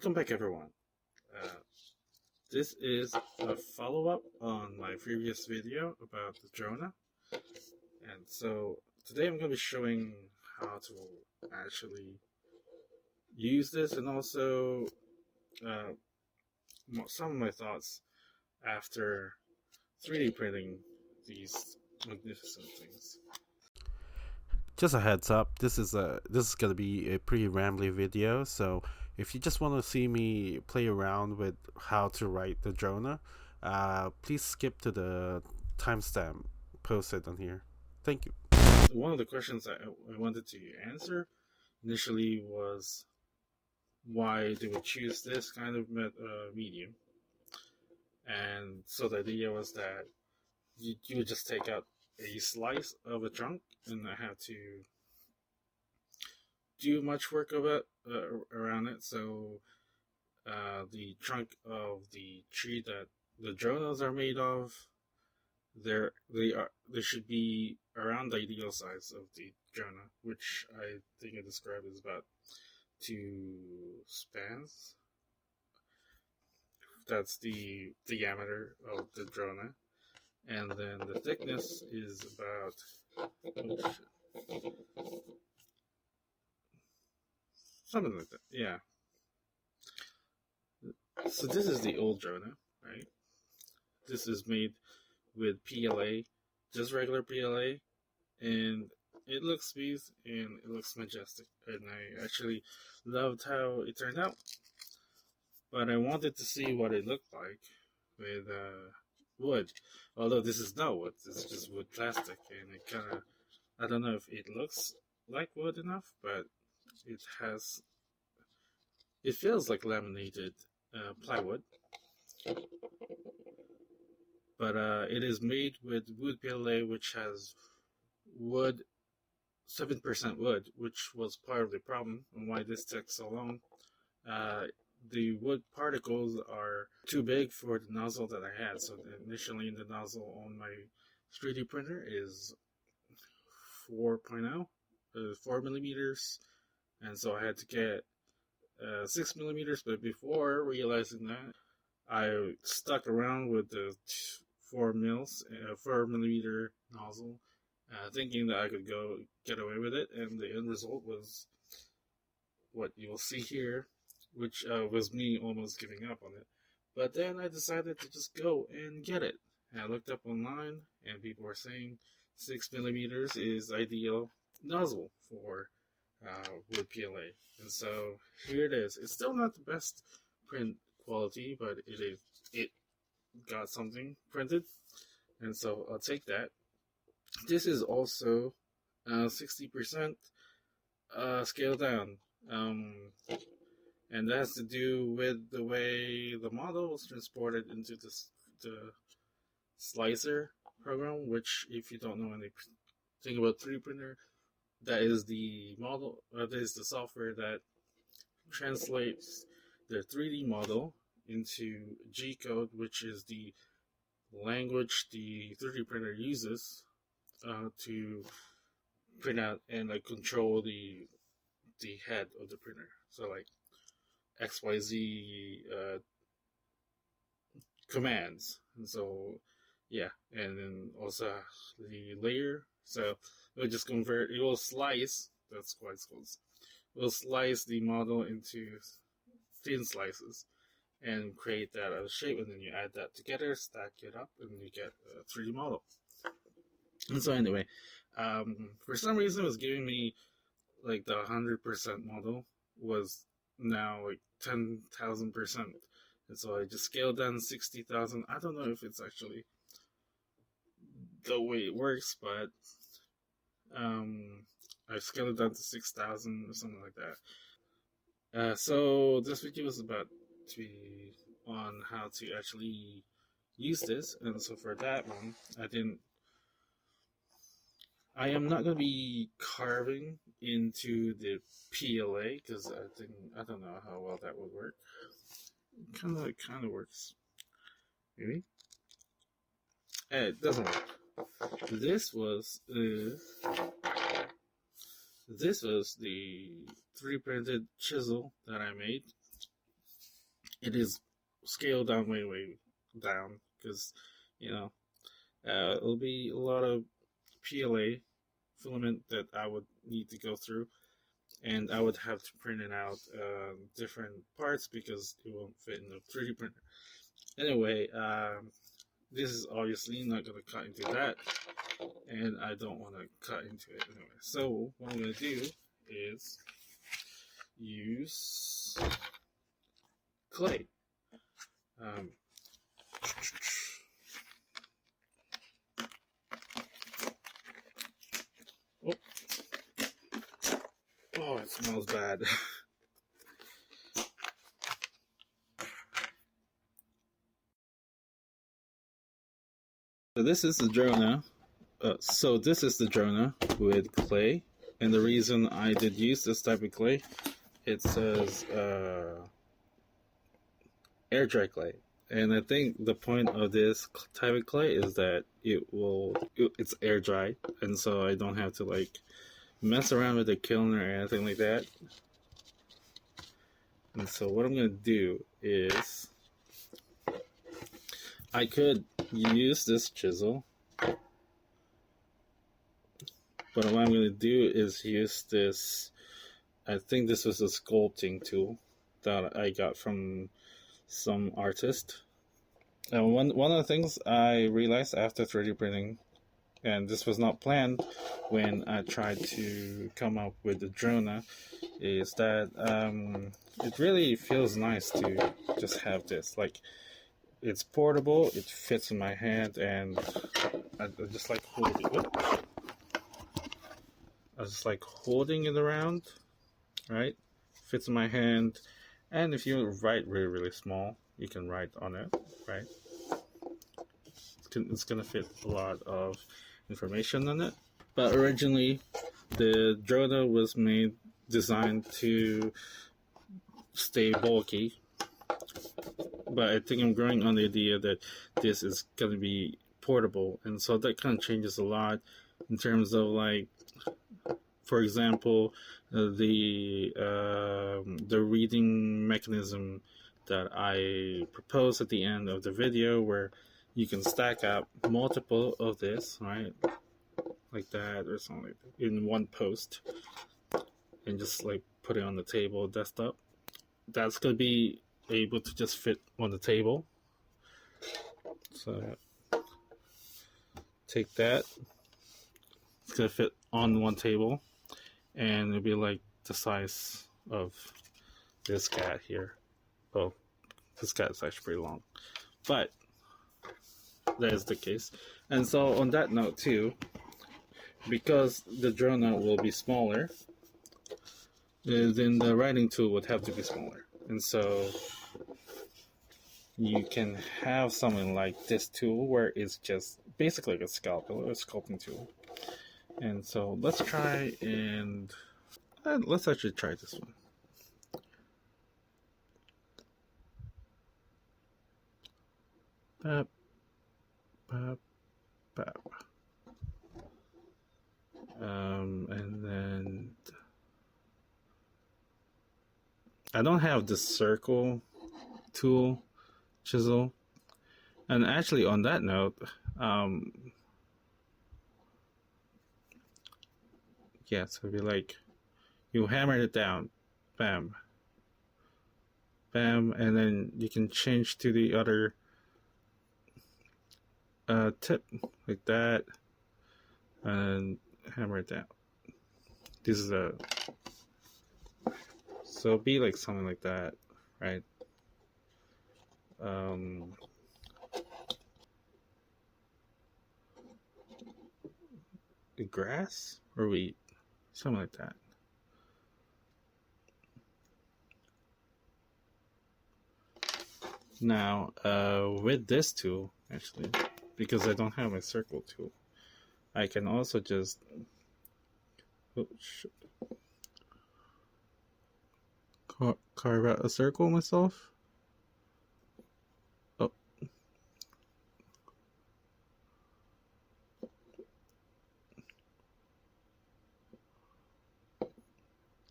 Welcome back, everyone. Uh, this is a follow-up on my previous video about the Tro-na. And so today I'm going to be showing how to actually use this, and also uh, some of my thoughts after 3D printing these magnificent things. Just a heads up, this is gonna be a pretty rambly video, so if you just want to see me play around with how to write the Tro-na, please skip to the timestamp posted on here. Thank you. One of the questions I wanted to answer initially was, why do we choose this kind of medium? And so the idea was that you would just take out a slice of a trunk and not have to do much work around it. So the trunk of the tree that the Tro-nas are made of, they should be around the ideal size of the Tro-na, which I think I described as about 2 spans. That's the diameter of the Tro-na, and then the thickness is about something like that. Yeah. So this is the old Tro-na, right? This is made with PLA, just regular PLA, and it looks smooth and it looks majestic, and I actually loved how it turned out. But I wanted to see what it looked like with wood. Although this is not wood, this is just wood plastic, and it kind of, I don't know if it looks like wood enough, but it feels like laminated plywood. But it is made with wood PLA, which has 7% wood, which was part of the problem and why this took so long. The wood particles are too big for the nozzle that I had. So initially the nozzle on my 3D printer is 4.0, 4 millimeters, and so I had to get 6 millimeters. But before realizing that, I stuck around with the 4 millimeter nozzle, thinking that I could get away with it, and the end result was what you'll see here, which was me almost giving up on it. But then I decided to just go and get it. And I looked up online, and people were saying 6 millimeters is ideal nozzle for wood PLA. And so here it is. It's still not the best print quality, but it got something printed, and so I'll take that. This is also 60% scaled down, and that has to do with the way the model was transported into the slicer program, which, if you don't know anything about 3D printer, that is the model. That is the software that translates the 3D model into G code, which is the language the 3D printer uses to print out and control the head of the printer. So like XYZ commands, and so yeah, and then also the layer. So it will just convert. It will slice. That's quite close. It will slice the model into thin slices and create that as a shape, and then you add that together, stack it up, and you get a 3D model. And so anyway, for some reason it was giving me like the 100% model was now like 10,000%, and so I just scaled down 60,000. I don't know if it's actually the way it works, but I scaled it down to 6,000 or something like that. So this video was about to be on how to actually use this, and so for that one, I am not going to be carving into the PLA, because I don't know how well that would work. It kind of works, maybe. It doesn't work. This was the 3D printed chisel that I made, it is scaled down way down because it'll be a lot of PLA filament that I would need to go through, and I would have to print it out different parts because it won't fit in the 3D printer. Anyway, this is obviously not going to cut into that, and I don't want to cut into it anyway. So what I'm going to do is use clay. Oh, oh, it smells bad. So this is the Tro-na. This is the Tro-na with clay, and the reason I did use this type of clay, it says air dry clay, and I think the point of this type of clay is that it's air dry, and so I don't have to like mess around with the kiln or anything like that. And so what I'm gonna do is I could use this chisel, but what I'm going to do is use this, I think this was a sculpting tool that I got from some artist. And one of the things I realized after 3D printing, and this was not planned when I tried to come up with the Tro-na, is that it really feels nice to just have this. Like, it's portable, it fits in my hand, and I just like holding it. I just like holding it around, right? Fits in my hand, and if you write really small, you can write on it, right? It's gonna fit a lot of information on it. But originally, the Tro-na was designed to stay bulky. But I think I'm growing on the idea that this is going to be portable, and so that kind of changes a lot in terms of, like, for example, the reading mechanism that I proposed at the end of the video, where you can stack up multiple of this, right, like that or something like that, in one post, and just like put it on the table, desktop. That's going to be able to just fit on the table. So take that, it's gonna fit on one table, and it'll be like the size of this cat here. Oh, this cat is actually pretty long, but that is the case. And so on that note too, because the Tro-na will be smaller, then the writing tool would have to be smaller, and so you can have something like this tool where it's just basically like a scalpel or a sculpting tool. And so let's try let's actually try this one. Bap, bap, bap. And then I don't have the circle tool, chisel. And actually on that note, yeah, so it'd be like you hammer it down, bam, bam, and then you can change to the other tip like that, and hammer it down. This is so it'd be like something like that, right? Grass or wheat, something like that. Now, with this tool, actually, because I don't have my circle tool, I can also just carve out a circle myself. Oh.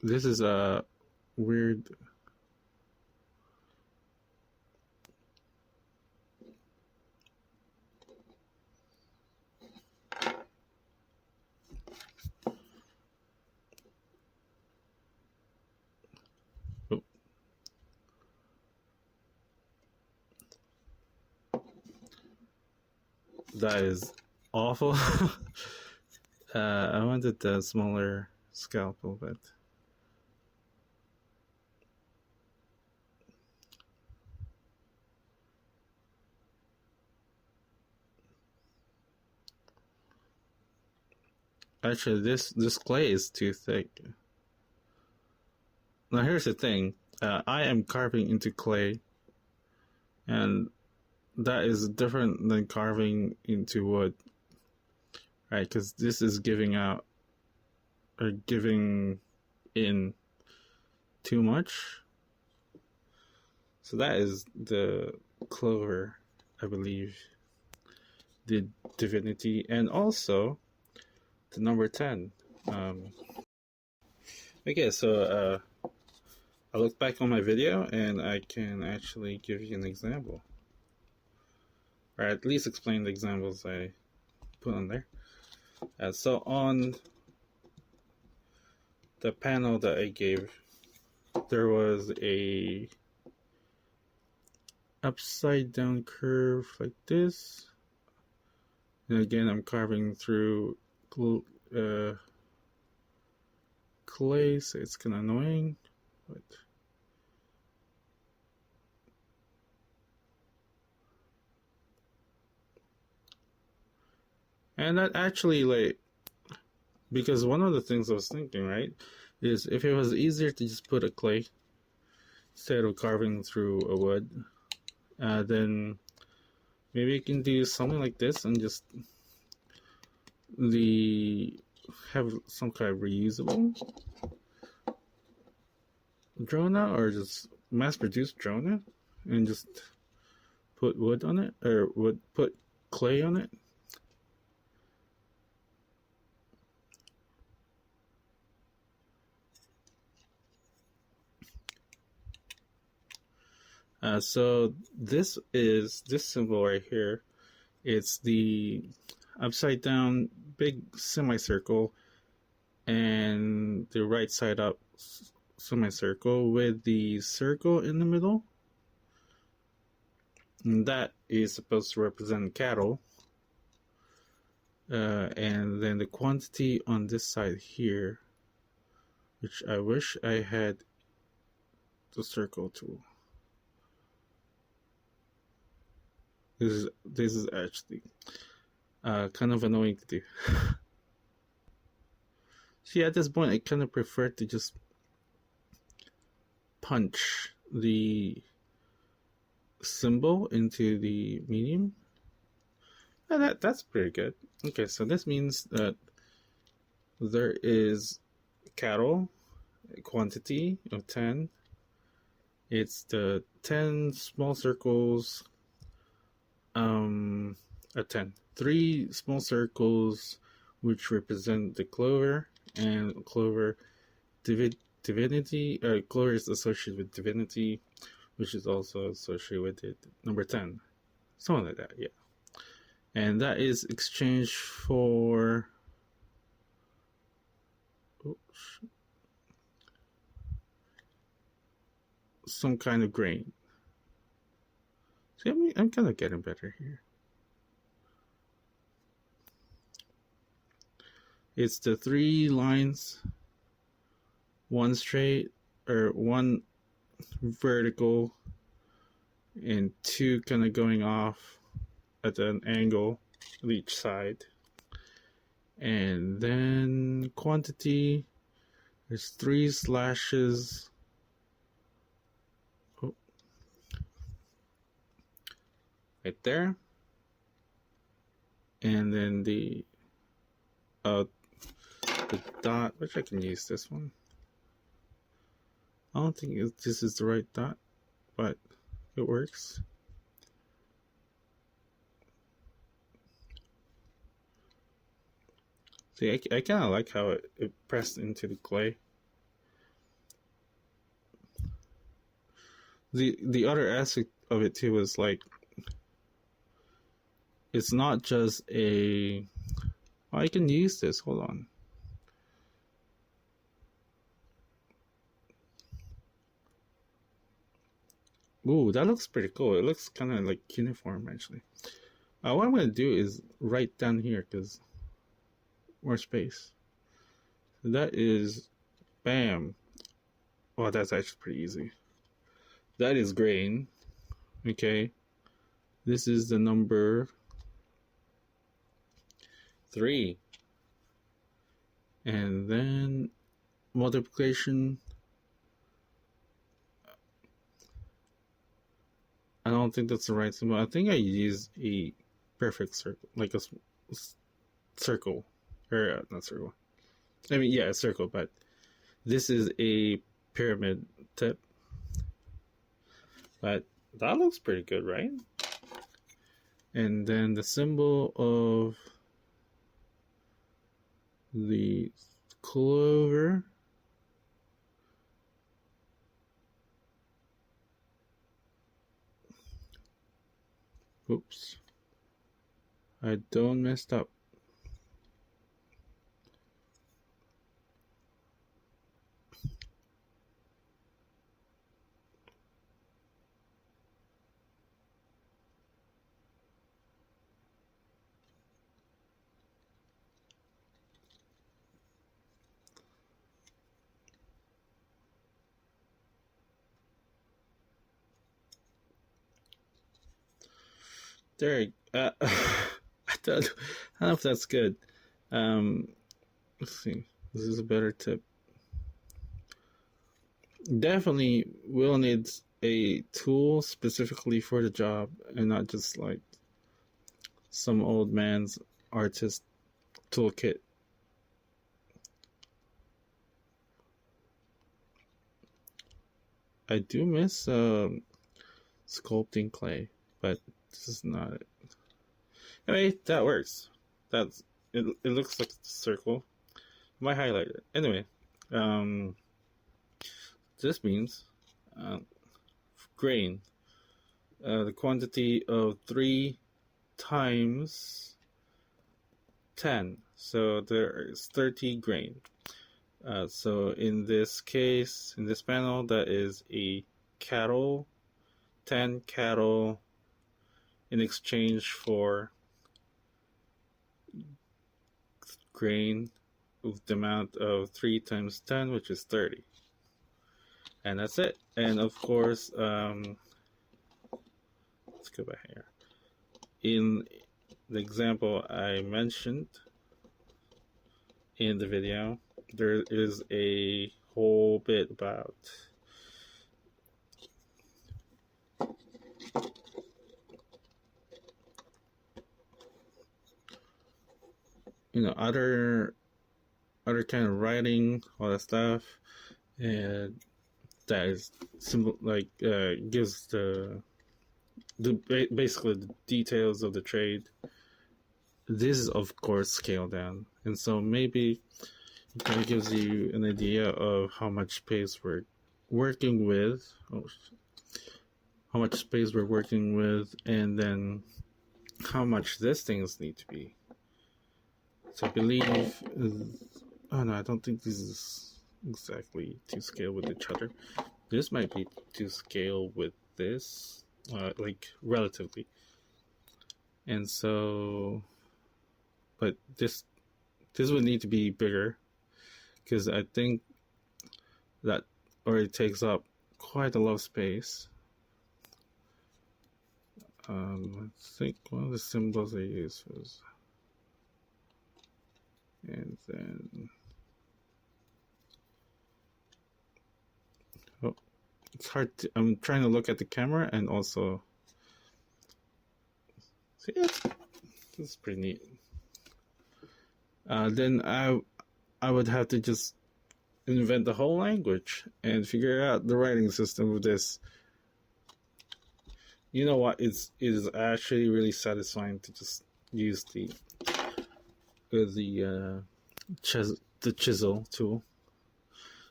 This is a weird That is awful. I wanted the smaller scalpel, but actually this clay is too thick. Now here's the thing. I am carving into clay, and that is different than carving into wood, right? Because this is giving out or giving in too much. So that is the clover, I believe, the divinity, and also the number 10. Okay, so I look back on my video and I can actually give you an example, or at least explain the examples I put on there. So on the panel that I gave, there was a upside down curve like this, and again I'm carving through clay, so it's kind of annoying, but and that actually, like, because one of the things I was thinking, right, is if it was easier to just put a clay instead of carving through a wood, then maybe you can do something like this and just have some kind of reusable Tro-na, or just mass-produced Tro-na, and just put wood on it, or put clay on it. So this symbol right here. It's the upside down big semicircle and the right side up semicircle with the circle in the middle. And that is supposed to represent cattle. And then the quantity on this side here, which I wish I had the circle tool. This is actually kind of annoying to do. See, at this point, I kind of prefer to just punch the symbol into the medium. And that's pretty good. Okay, so this means that there is cattle, a quantity of 10. It's the 10 small circles, 3 small circles which represent the clover, and clover divinity. Clover is associated with divinity, which is also associated with it. Number 10, something like that, yeah. And that is exchanged for some kind of grain. See, I'm kind of getting better here. It's the 3 lines, 1 straight, or 1 vertical, and 2 kind of going off at an angle of each side. And then quantity, there's 3 slashes. Right there. And then the dot, which I can use this one. I don't think this is the right dot, but it works. See, I kind of like how it pressed into the clay. The other aspect of it too is like, it's not just a, I can use this, hold on. Ooh, that looks pretty cool. It looks kind of like uniform, actually. What I'm going to do is write down here because more space. So that is, bam. Well, that's actually pretty easy. That is grain. Okay. This is the number 3. And then multiplication. I don't think that's the right symbol. I think I use a perfect circle, like a circle. Or not circle. I mean, yeah, a circle, but this is a pyramid tip. But that looks pretty good, right? And then the symbol of the clover. Oops. I don't messed up. There. I don't know if that's good. Let's see. This is a better tip. Definitely will need a tool specifically for the job and not just like some old man's artist toolkit. I do miss sculpting clay, but this is not it. Anyway, that works. That's it. It looks like a circle. I might highlight it. Anyway, this means grain. The quantity of 3 times 10. So there is 30 grain. So in this case, in this panel, that is a cattle, 10 cattle in exchange for grain of the amount of 3 times 10, which is 30. And that's it. And of course, let's go back here. In the example I mentioned in the video, there is a whole bit about other kind of writing, all that stuff, and that is simple, like gives the basically the details of the trade. This is of course scaled down, and so maybe it kind of gives you an idea of how much space we're working with, and then how much these things need to be. So I believe, oh no, I don't think this is exactly to scale with each other. This might be to scale with this, like relatively. And so, but this would need to be bigger, because I think that already takes up quite a lot of space. I think one of the symbols I used was, and then, oh, it's hard to, I'm trying to look at the camera and also, see, this is pretty neat. Then I would have to just invent the whole language and figure out the writing system of this. You know what? It is actually really satisfying to just use the chisel tool,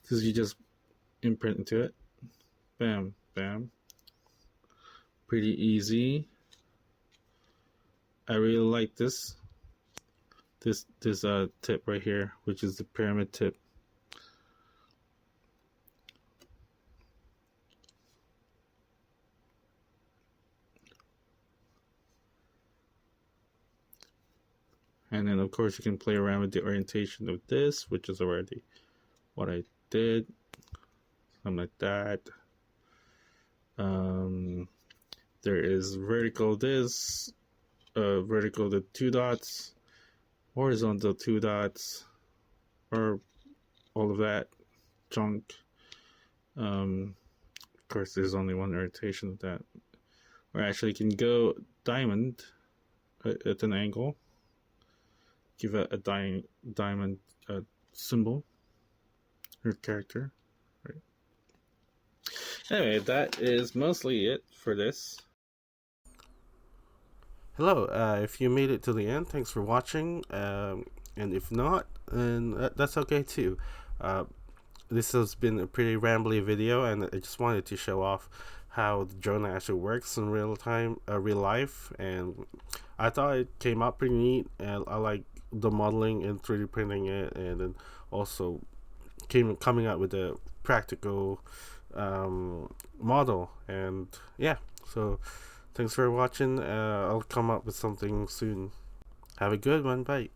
because you just imprint into it. Bam, bam. Pretty easy. I really like this tip right here, which is the pyramid tip. And then of course you can play around with the orientation of this, which is already what I did. Something like that. There is vertical this, vertical the 2 dots, horizontal 2 dots, or all of that junk. Of course there's only one orientation of that. Or actually you can go diamond at an angle. Give a diamond symbol or character. Right. Anyway, that is mostly it for this. Hello, if you made it to the end, thanks for watching. And if not, then that's okay too. Uh, this has been a pretty rambly video, and I just wanted to show off how the Tro-na actually works in real life. And I thought it came out pretty neat, and I like the modeling and 3D printing it, and then also coming out with a practical model. And yeah, so thanks for watching. I'll come up with something soon. Have a good one. Bye.